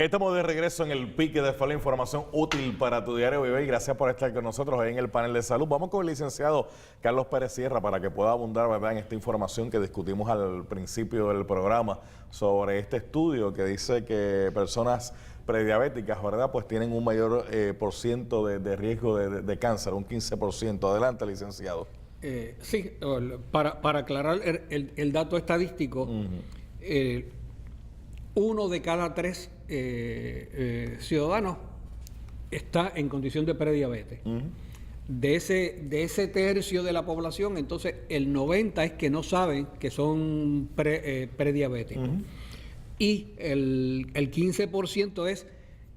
Estamos de regreso en el pique de la información útil para tu diario vivir. Gracias por estar con nosotros ahí en el panel de salud. Vamos con el licenciado Carlos Pérez Sierra para que pueda abundar, ¿verdad?, en esta información que discutimos al principio del programa sobre este estudio que dice que personas prediabéticas, ¿verdad?, pues tienen un mayor por ciento de riesgo de cáncer, un 15%. Adelante, licenciado. Sí, para aclarar el dato estadístico, uno de cada tres ciudadanos está en condición de prediabetes. De ese tercio de la población, entonces el 90% es que no saben que son prediabéticos. Y el 15% es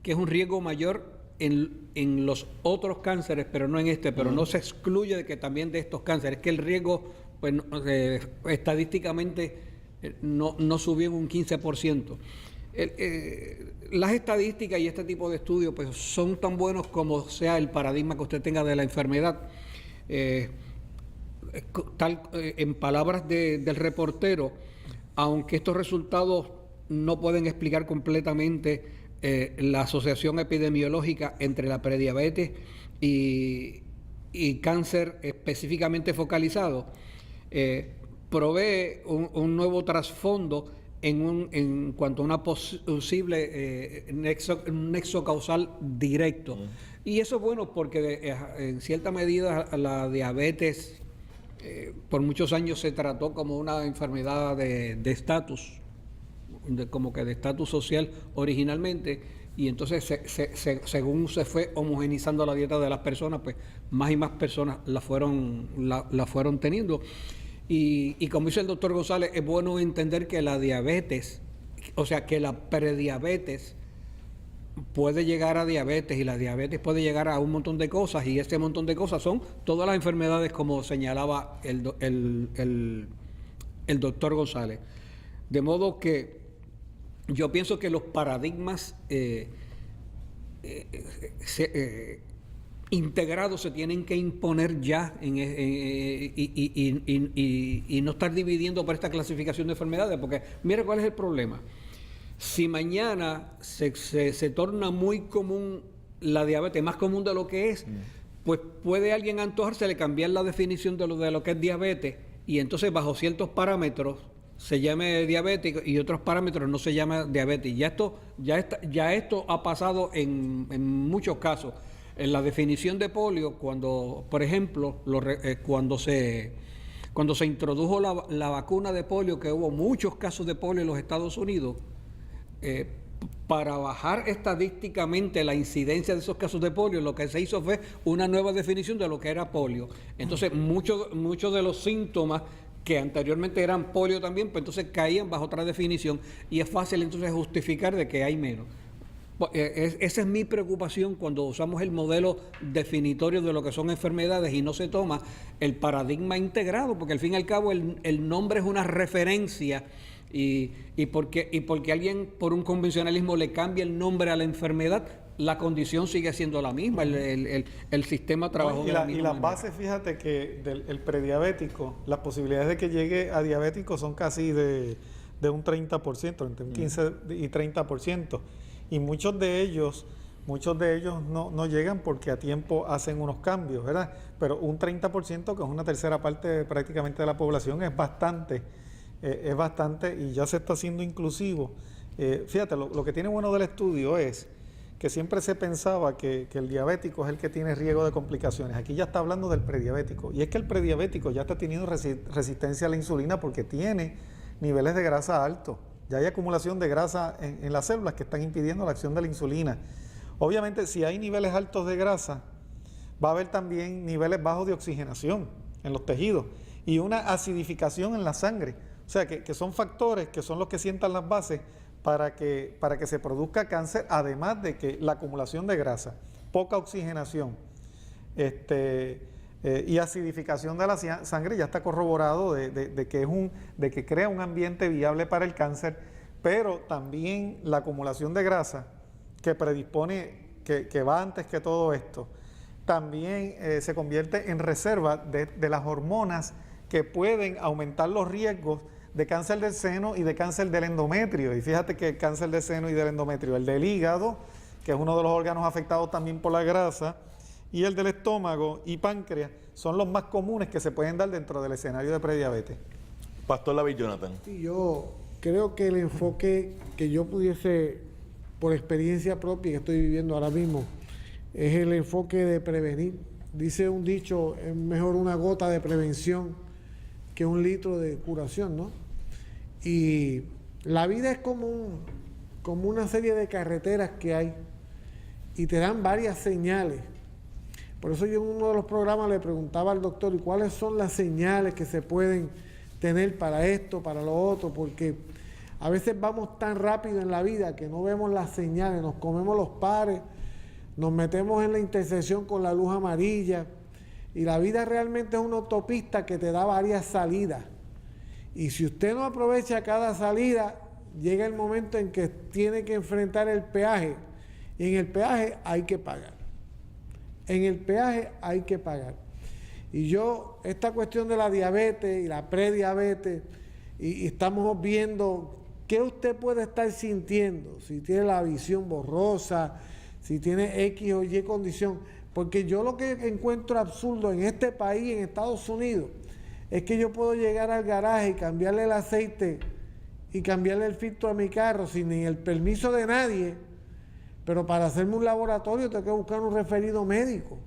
que es un riesgo mayor en los otros cánceres, pero no en este, pero no se excluye de que también de estos cánceres, que el riesgo, pues, estadísticamente no subió en un 15%. Las estadísticas y este tipo de estudios pues son tan buenos como sea el paradigma que usted tenga de la enfermedad. En palabras del reportero, aunque estos resultados no pueden explicar completamente la asociación epidemiológica entre la prediabetes y cáncer específicamente focalizado, provee un nuevo trasfondo en cuanto a una posible nexo causal directo. Y eso es bueno porque en cierta medida la diabetes por muchos años se trató como una enfermedad de estatus, como que de estatus social originalmente, y entonces según se fue homogenizando la dieta de las personas, pues más y más personas la fueron teniendo. Y como dice el doctor González, es bueno entender que la diabetes, o sea, que la prediabetes puede llegar a diabetes y la diabetes puede llegar a un montón de cosas, y ese montón de cosas son todas las enfermedades como señalaba el doctor González. De modo que yo pienso que los paradigmas integrados se tienen que imponer ya y no estar dividiendo por esta clasificación de enfermedades, porque mira cuál es el problema. Si mañana se torna muy común la diabetes, más común de lo que es, pues puede alguien antojársele cambiar la definición de lo que es diabetes, y entonces bajo ciertos parámetros se llame diabético y otros parámetros no se llama diabetes. Ya esto ha pasado en muchos casos. En la definición de polio, cuando, por ejemplo, cuando se introdujo la vacuna de polio, que hubo muchos casos de polio en los Estados Unidos, para bajar estadísticamente la incidencia de esos casos de polio, lo que se hizo fue una nueva definición de lo que era polio. Entonces, muchos de los síntomas que anteriormente eran polio también, pues entonces caían bajo otra definición, y es fácil entonces justificar de que hay menos. Esa es mi preocupación cuando usamos el modelo definitorio de lo que son enfermedades y no se toma el paradigma integrado, porque al fin y al cabo el nombre es una referencia, y porque alguien por un convencionalismo le cambia el nombre a la enfermedad, la condición sigue siendo la misma, el sistema trabajó de la misma las manera. bases, fíjate que el prediabético, las posibilidades de que llegue a diabético son casi de un 30%, entre un 15 y 30%. Y muchos de ellos no llegan porque a tiempo hacen unos cambios, ¿verdad? Pero un 30%, que es una tercera parte prácticamente de la población, es bastante, y ya se está haciendo inclusivo. Fíjate, lo que tiene bueno del estudio es que siempre se pensaba que el diabético es el que tiene riesgo de complicaciones. Aquí ya está hablando del prediabético. Y es que el prediabético ya está teniendo resistencia a la insulina porque tiene niveles de grasa altos. Ya hay acumulación de grasa en las células que están impidiendo la acción de la insulina. Obviamente, si hay niveles altos de grasa, va a haber también niveles bajos de oxigenación en los tejidos y una acidificación en la sangre. O sea, que son factores que son los que sientan las bases para que se produzca cáncer, además de que la acumulación de grasa, poca oxigenación y acidificación de la sangre ya está corroborado de que crea un ambiente viable para el cáncer, pero también la acumulación de grasa que predispone, que va antes que todo esto, también se convierte en reserva de las hormonas que pueden aumentar los riesgos de cáncer del seno y de cáncer del endometrio. Y fíjate que el cáncer del seno y del endometrio, el del hígado, que es uno de los órganos afectados también por la grasa, y el del estómago y páncreas, son los más comunes que se pueden dar dentro del escenario de prediabetes. Pastor David Jonathan. Sí, yo creo que el enfoque que yo pudiese, por experiencia propia que estoy viviendo ahora mismo, es el enfoque de prevenir. Dice un dicho, es mejor una gota de prevención que un litro de curación, ¿no? Y la vida es como una serie de carreteras que hay y te dan varias señales. Por eso yo en uno de los programas le preguntaba al doctor, ¿y cuáles son las señales que se pueden tener para esto, para lo otro? Porque a veces vamos tan rápido en la vida que no vemos las señales, nos comemos los pares, nos metemos en la intersección con la luz amarilla, y la vida realmente es una autopista que te da varias salidas. Y si usted no aprovecha cada salida, llega el momento en que tiene que enfrentar el peaje, y en el peaje hay que pagar. En el peaje hay que pagar. Y yo, esta cuestión de la diabetes y la prediabetes, y estamos viendo qué usted puede estar sintiendo, si tiene la visión borrosa, si tiene X o Y condición. Porque yo lo que encuentro absurdo en este país, en Estados Unidos, es que yo puedo llegar al garaje y cambiarle el aceite y cambiarle el filtro a mi carro sin ni el permiso de nadie, pero para hacerme un laboratorio tengo que buscar un referido médico.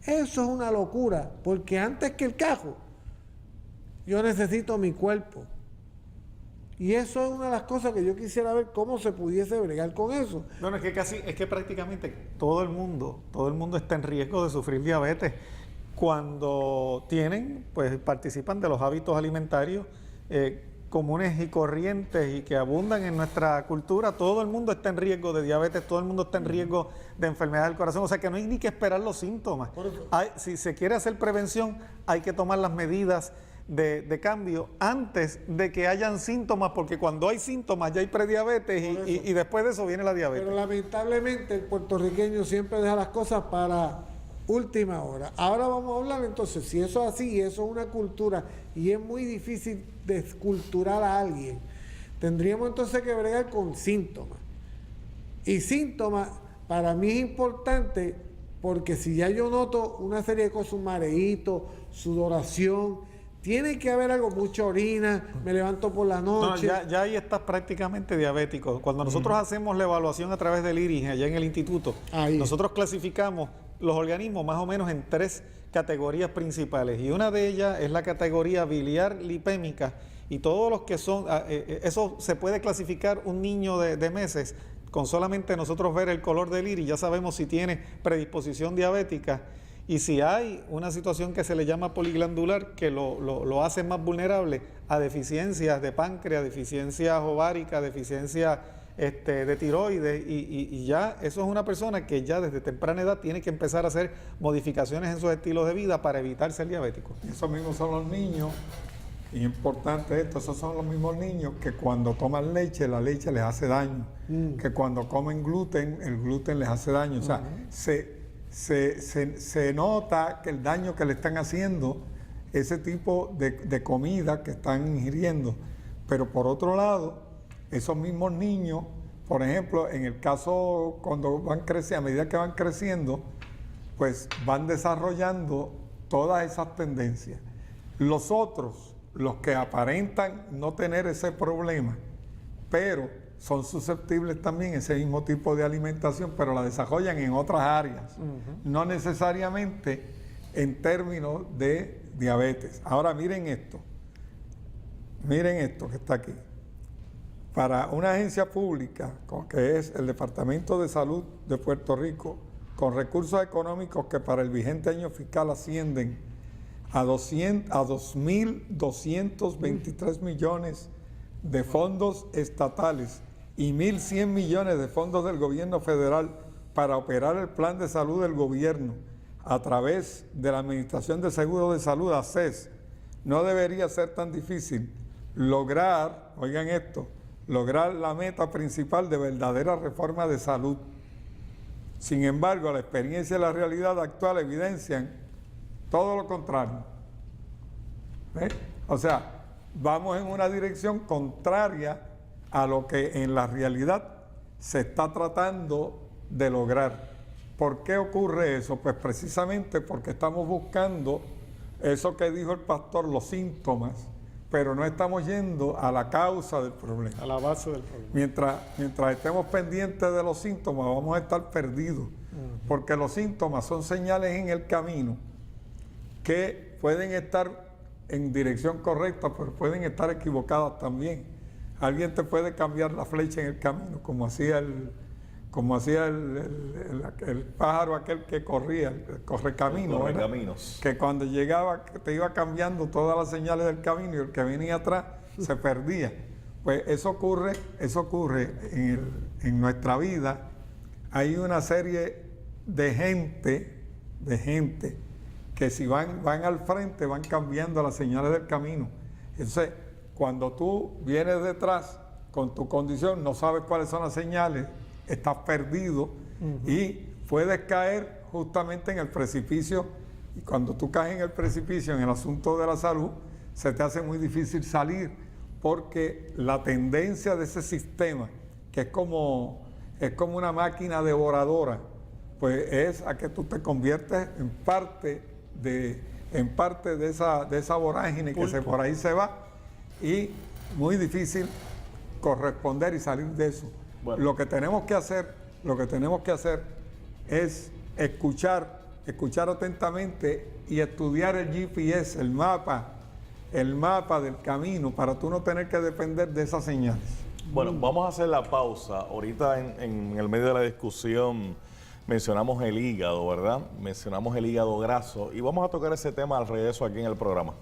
Eso es una locura, porque antes que el carro, yo necesito mi cuerpo. Y eso es una de las cosas que yo quisiera ver cómo se pudiese bregar con eso. Bueno, es que prácticamente todo el mundo está en riesgo de sufrir diabetes. Cuando pues participan de los hábitos alimentarios comunes y corrientes y que abundan en nuestra cultura, todo el mundo está en riesgo de diabetes, todo el mundo está en riesgo de enfermedad del corazón. O sea que no hay ni que esperar los síntomas. Si se quiere hacer prevención, hay que tomar las medidas de cambio antes de que hayan síntomas, porque cuando hay síntomas ya hay prediabetes y después de eso viene la diabetes. Pero lamentablemente el puertorriqueño siempre deja las cosas para última hora. Ahora vamos a hablar entonces, si eso es así, eso es una cultura y es muy difícil desculturar a alguien, tendríamos entonces que bregar con síntomas. Y síntomas para mí es importante porque si ya yo noto una serie de cosas, un mareíto, sudoración, tiene que haber algo, mucha orina, me levanto por la noche. No, ya ahí estás prácticamente diabético. Cuando nosotros hacemos la evaluación a través del IRIS, allá en el instituto, nosotros clasificamos los organismos más o menos en 3 categorías principales. Y una de ellas es la categoría biliar lipémica. Y todos los que son, eso se puede clasificar un niño de meses, con solamente nosotros ver el color del iris, ya sabemos si tiene predisposición diabética. Y si hay una situación que se le llama poliglandular, que lo hace más vulnerable a deficiencias de páncreas, deficiencias ováricas, deficiencias de tiroides, y ya eso es una persona que ya desde temprana edad tiene que empezar a hacer modificaciones en sus estilos de vida para evitar ser diabético. Esos mismos son los niños, y importante esto, esos son los mismos niños que cuando toman leche, la leche les hace daño, que cuando comen gluten, el gluten les hace daño. O sea, se nota que el daño que le están haciendo ese tipo de comida que están ingiriendo. Pero por otro lado, esos mismos niños, por ejemplo, en el caso cuando van creciendo, a medida que van creciendo, pues van desarrollando todas esas tendencias. Los otros, los que aparentan no tener ese problema, pero son susceptibles también a ese mismo tipo de alimentación, pero la desarrollan en otras áreas, no necesariamente en términos de diabetes. Ahora miren esto que está aquí. Para una agencia pública, que es el Departamento de Salud de Puerto Rico, con recursos económicos que para el vigente año fiscal ascienden a 2.223 millones de fondos estatales y 1.100 millones de fondos del gobierno federal para operar el plan de salud del gobierno a través de la Administración de Seguro de Salud, ACES, no debería ser tan difícil lograr, oigan esto, lograr la meta principal de verdadera reforma de salud. Sin embargo, la experiencia y la realidad actual evidencian todo lo contrario. ¿Ves? O sea, vamos en una dirección contraria a lo que en la realidad se está tratando de lograr. ¿Por qué ocurre eso? Pues precisamente porque estamos buscando eso que dijo el pastor, los síntomas, pero no estamos yendo a la causa del problema. A la base del problema. Mientras estemos pendientes de los síntomas, vamos a estar perdidos, porque los síntomas son señales en el camino que pueden estar en dirección correcta, pero pueden estar equivocadas también. Alguien te puede cambiar la flecha en el camino, como hacía el pájaro aquel que corría, el correcamino, Los ¿verdad? correcaminos. Que cuando llegaba te iba cambiando todas las señales del camino y el que venía atrás se perdía. Pues eso ocurre en nuestra vida. Hay una serie de gente que si van al frente van cambiando las señales del camino. Entonces, cuando tú vienes detrás con tu condición, no sabes cuáles son las señales, estás perdido y puedes caer justamente en el precipicio. Y cuando tú caes en el precipicio, en el asunto de la salud, se te hace muy difícil salir, porque la tendencia de ese sistema, que es como una máquina devoradora, pues es a que tú te conviertes en parte de esa vorágine que por ahí se va, y muy difícil corresponder y salir de eso. Bueno. Lo que tenemos que hacer es escuchar atentamente y estudiar el GPS, el mapa del camino, para tú no tener que depender de esas señales. Bueno, vamos a hacer la pausa. Ahorita en el medio de la discusión mencionamos el hígado, ¿verdad? Mencionamos el hígado graso y vamos a tocar ese tema al regreso aquí en el programa.